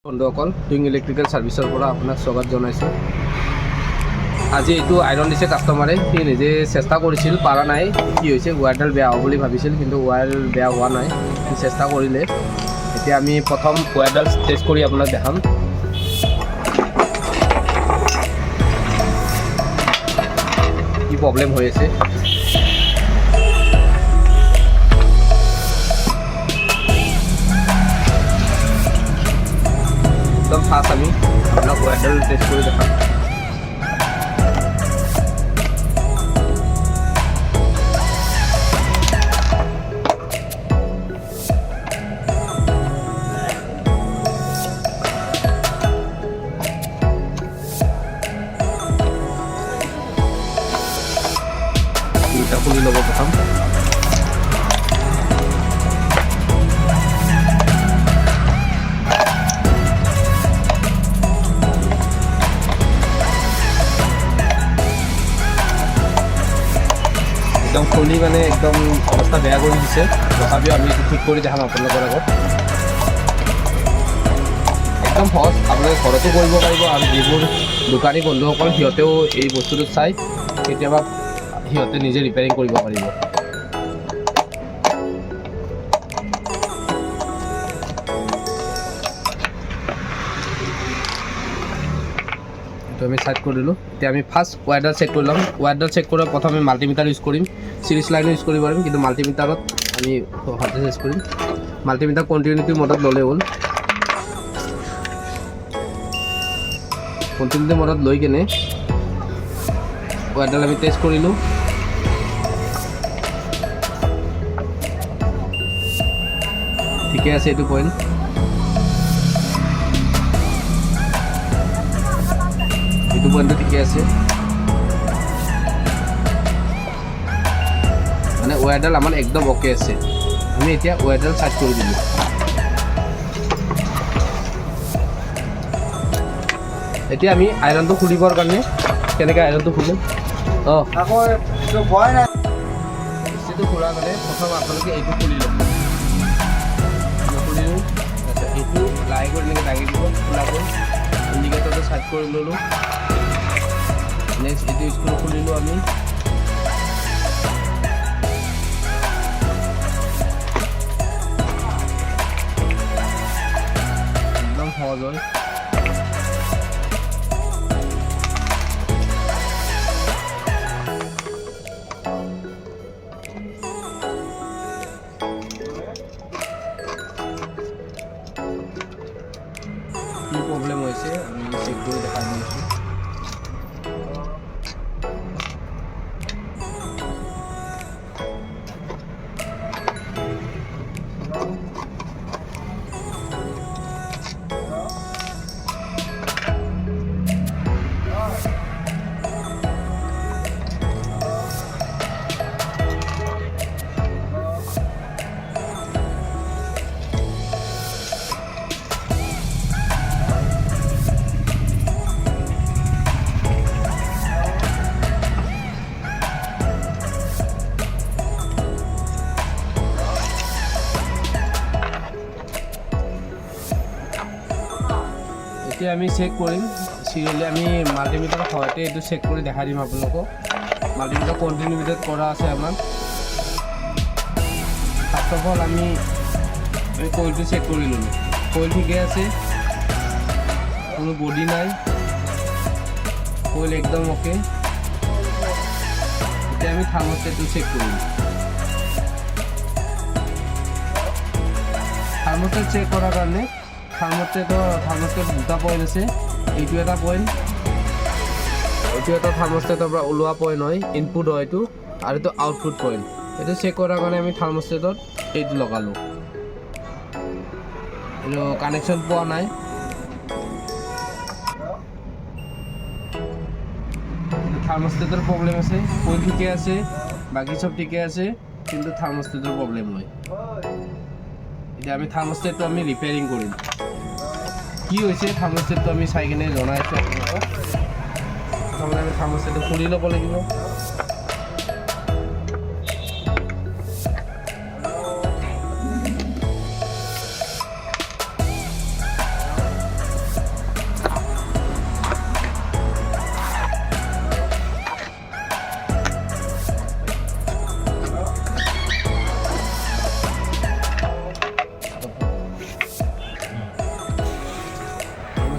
বন্ধুসকল টুইং ইলেক্ট্ৰিকেল ছাৰ্ভিচৰ পৰা আপোনাক স্বাগত জনাইছোঁ। আজি এইটো আইৰণ দিছে কাষ্টমাৰে, সি নিজে চেষ্টা কৰিছিল, পাৰা নাই। কি হৈছে, ৱায়াৰডাল বেয়া হ'ব বুলি ভাবিছিল, কিন্তু ৱায়াৰ বেয়া হোৱা নাই। সি চেষ্টা কৰিলে। এতিয়া আমি প্ৰথম ৱায়াৰডাল টেষ্ট কৰি আপোনাক দেখাম। কি প্ৰব্লেম হৈ আছে। একদম ফাষ্ট আমি আপোনাক ৱায়াৰডাল টেষ্ট কৰি দেখাম। দুটা খুলি ল'ব প্ৰথম। একদম খুলি মানে একদম অৱস্থা বেয়া কৰি দিছে, তথাপিও আমি এইটো ঠিক কৰি দেখাম আপোনালোকৰ আগত। একদম সহজ, আপোনালোকে ঘৰতো কৰিব পাৰিব, আৰু যিবোৰ দোকানী বন্ধুসকল সিহঁতেও এই বস্তুটো চাই কেতিয়াবা সিহঁতে নিজে ৰিপেয়াৰিং কৰিব পাৰিব। আমি চেক কৰিলোঁ। এতিয়া আমি ফাৰ্ষ্ট ৱায়াৰডাল চেক কৰি ল'ম। ৱায়াৰডাল চেক কৰাৰ প্ৰথমে মাল্টিমিটাৰ ইউজ কৰিম, চিৰিজ লাইনো ইউজ কৰিব পাৰিম, কিন্তু মাল্টিমিটাৰত আমি হাতে চেক কৰিম। মাল্টিমিটাৰ কণ্টিনিউটি মডত ল'লে হ'ল। কণ্টিনিউটি মডত লৈ কেনে ৱায়াৰডাল আমি টেষ্ট কৰিলোঁ। ঠিকে আছে, এইটো পইণ্ট। এইটো পইণ্টটো ঠিকে আছে, মানে ৱায়াৰডাল আমাৰ একদম অ'কে আছে। আমি এতিয়া ৱায়াৰডাল চাৰ্জ কৰি দিলোঁ। এতিয়া আমি আইৰণটো খুলিবৰ কাৰণে কেনেকৈ আইৰণটো খুলিম। বস্তুটো খোলাৰ কাৰণে প্ৰথম আপোনালোকে এইটো খুলি ল'ব। খুলিলোঁ, তাৰপিছত এইটো লাহে কৰি এনেকৈ দাঙি দিব, খোলা কৰি ইণ্ডিকেটৰটো চাৰ্জ কৰি ল'লোঁ। নেক্সট এইটো স্ক্ৰু খুলিলোঁ আমি। একদম সহজ হয়। কি প্ৰব্লেম হৈছে আমি চেক কৰি দেখাই দি আছোঁ। এতিয়া আমি চেক কৰিম চিৰিয়েলি। আমি মাল্টিমিটাৰৰ সহায়তে এইটো চেক কৰি দেখাই দিম আপোনালোকক। মাল্টিমিটাৰ কণ্টিনিউটিত কৰা আছে আমাৰ। ফাৰ্ষ্ট অফ অল আমি কইলটো চেক কৰি ল'লোঁ। কইল ঠিকে আছে, কোনো বডি নাই, কইল একদম অ'কে। এতিয়া আমি থাৰ্মোষ্টেটটো চেক কৰিম। থাৰ্মোষ্টেট চেক কৰাৰ কাৰণে থাৰ্মোষ্টেট দুটা পইণ্ট আছে। এইটো এটা পইণ্ট, এইটো এটা থাৰ্মোষ্টেটৰ পৰা ওলোৱা পইণ্ট হয়, ইনপুট হয় এইটো, আৰু এইটো আউটপুট পইণ্ট। এইটো চেক কৰাৰ কাৰণে আমি থাৰ্মোষ্টেটত এইটো লগালোঁ। এইটো কানেকশ্যন পোৱা নাই। থাৰ্মোষ্টেটৰ প্ৰব্লেম আছে, কইল ঠিকে আছে, বাকী চব ঠিকে আছে, কিন্তু থাৰ্মোষ্টেটৰ প্ৰব্লেম হয়। এতিয়া আমি থাৰ্মোষ্টেটটো আমি ৰিপেয়াৰিং কৰিম। কি হৈছে থাৰ্মোষ্টেটটো আমি চাই কিনে জনাই আছোঁ আপোনালোকক। প্ৰথমতে আমি থাৰ্মোষ্টেটটো খুলি ল'ব লাগিব।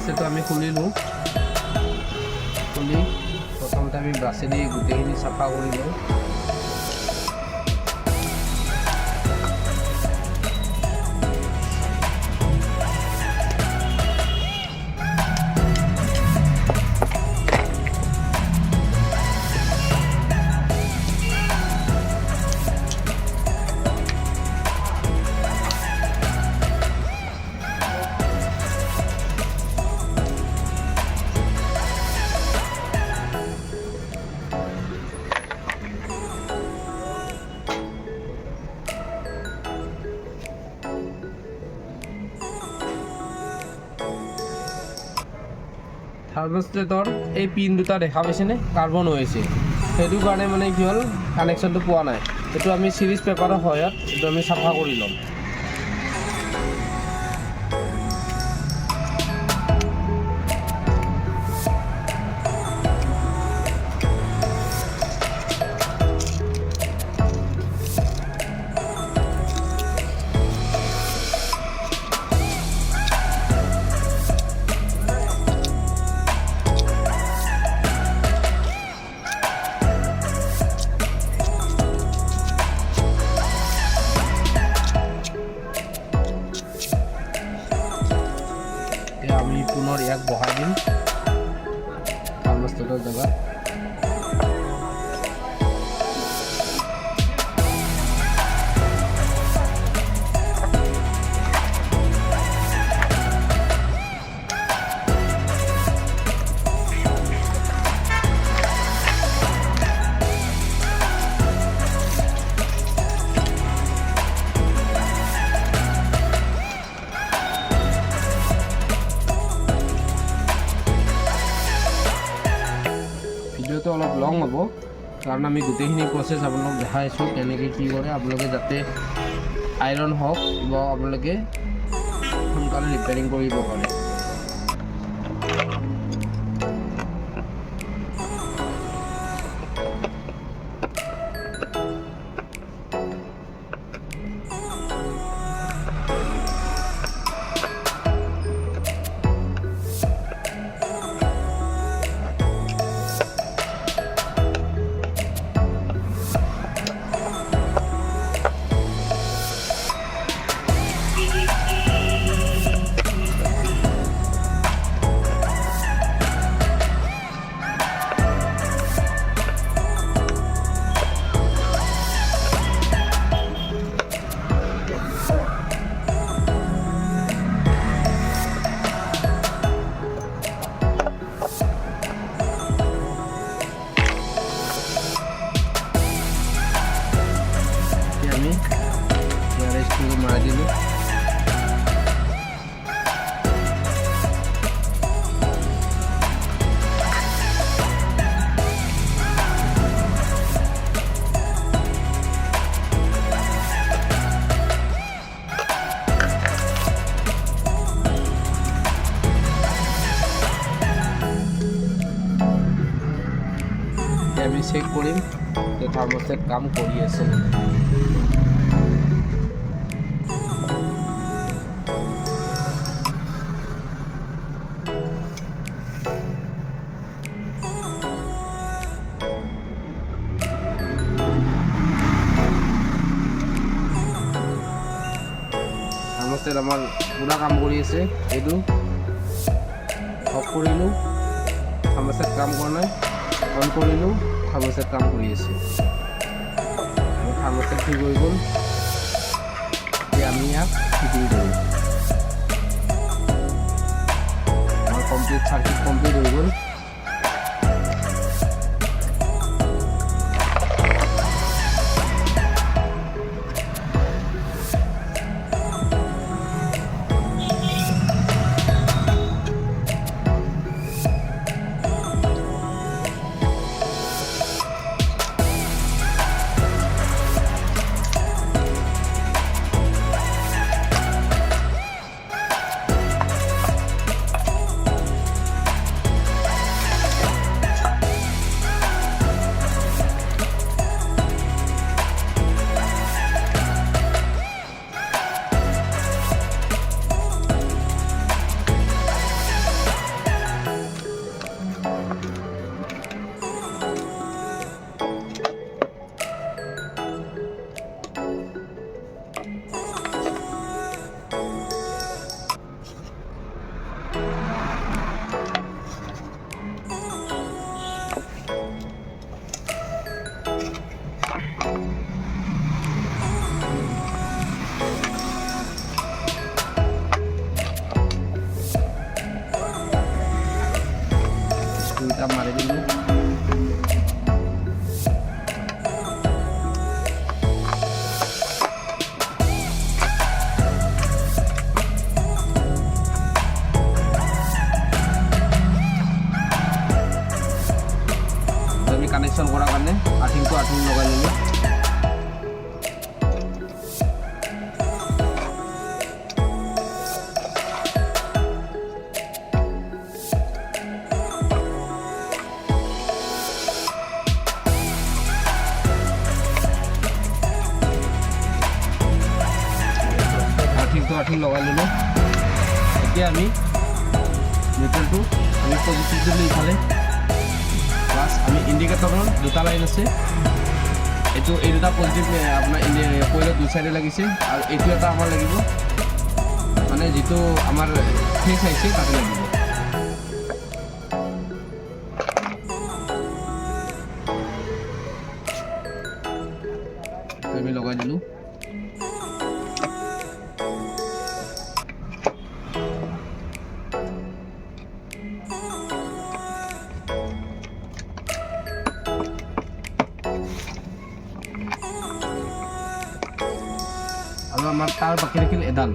থাৰ্মষ্টেটটো আমি খুলিলোঁ। খুলি প্ৰথমতে আমি ব্ৰাছেদি গোটেইখিনি চাফা কৰি লওঁ। থাৰ্মষ্টেটৰ এই পিন দুটা দেখা পাইছেনে, কাৰ্বন হৈ আছে, সেইটো কাৰণে মানে কি হ'ল কানেকশ্যনটো পোৱা নাই। এইটো আমি চিৰিজ পেপাৰৰ সহায়ত এইটো আমি চাফা কৰি ল'ম। আমি পুনৰ ইয়াক বহাই দিম থাৰ্মষ্টেটৰ জেগাত। ভিডিঅ'টো অলপ লং হ'ব কাৰণ আমি গোটেইখিনি প্ৰচেছ আপোনালোকক দেখাইছোঁ কেনেকৈ কি কৰে। আপোনালোকে যাতে আইৰণ হওক বা আপোনালোকে সোনকালে ৰিপেয়াৰিং কৰিব পাৰে। মাৰি দিলোঁ। আমি চেক কৰিম যে থাৰ্মষ্টেট কাম কৰি আছে। থাৰ্মষ্টেট আমাৰ পুৰা কাম কৰি আছে। এইটো অফ কৰিলোঁ, থাৰ্মষ্টেট কাম কৰা নাই, অন কৰিলোঁ, থাৰ্মষ্টেট কাম কৰি আছে। থাৰ্মষ্টেট ঠিক হৈ গ'ল। এতিয়া আমি ইয়াক ফিটিং কৰিম। আমাৰ কমপ্লিট চাৰ্কিট কমপ্লিট হৈ গ'ল। এটা মাৰি দিলোঁ। আমি কানেকশ্যন কৰাৰ কাৰণে আৰ্থিংটো লগাই ল'লোঁ। আৰ্থিং লগাই ল'লোঁ। এতিয়া আমি নিউট্ৰেলটো আমি পজিটিভ দিলোঁ ইফালে, প্লাছ আমি ইণ্ডিকেটৰৰ দুটা লাইন আছে, এই দুটা পজিটিভ আপোনাৰ কইলত দুই চাইডে লাগিছে, আৰু এইটো এটা আমাৰ লাগিব মানে যিটো আমাৰ ফেচ আহিছে তাতে লাগিব। আমি লগাই দিলোঁ। আৰু আমাৰ তাৰ বাকী থাকিল এডাল।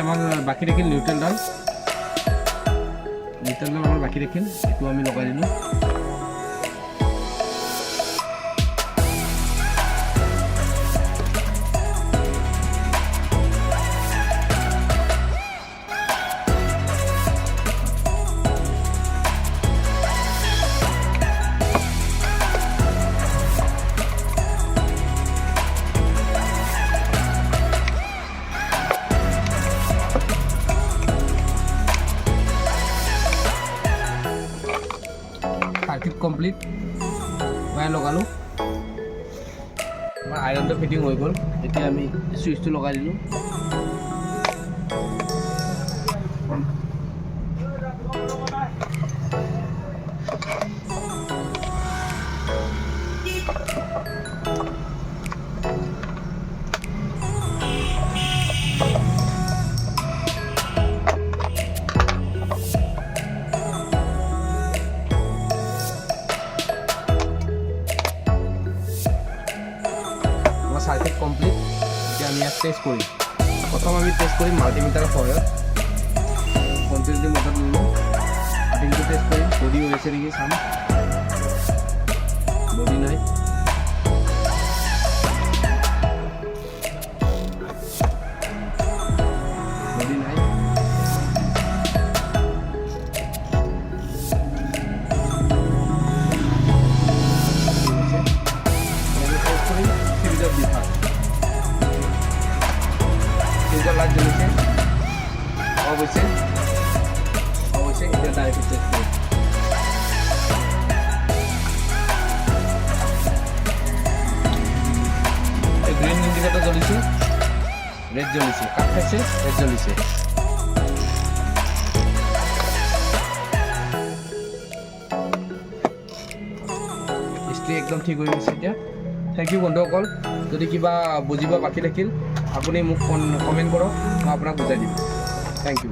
আমার বাকি রাখিল নিউট্রেলডাল আমার বাকি রাখিল, একটু আমি লগাই দিল। সার্কিট কমপ্লিট, ওয়ার লগালো, আমার আয়রনটা ফিটিং হয়ে গেল। এতিয়া আমি সুইচটো লগাই দিলোঁ। Circuit complete. এতিয়া আমি ইয়াত টেষ্ট কৰিম। প্ৰথম আমি টেষ্ট কৰিম মাল্টিমিটাৰৰ সহায়ত। কণ্টিনিউটি মটৰ ল'লোঁ, আৰ্থিংটো টেষ্ট কৰিম, বডি ওলাইছে নেকি চাম। বডি নাই, বডি নাই। লাইট জ্বলিছে, অবশ্যই এটা ডাইরেক্ট টেস্ট করি। গ্রিন ইন্ডিকেটর জ্বলিছে, রেড জ্বলিছে, কাট খাইছে, রেড জ্বলিছে। স্ত্ৰী একদম ঠিক হৈ গৈছে এতিয়া। থেংক ইউ বন্ধুসকল। যদি কিবা বুজিব বাকী থাকিল আপুনি মোক কমেণ্ট কৰক, মই আপোনাক বুজাই দিম। Thank you.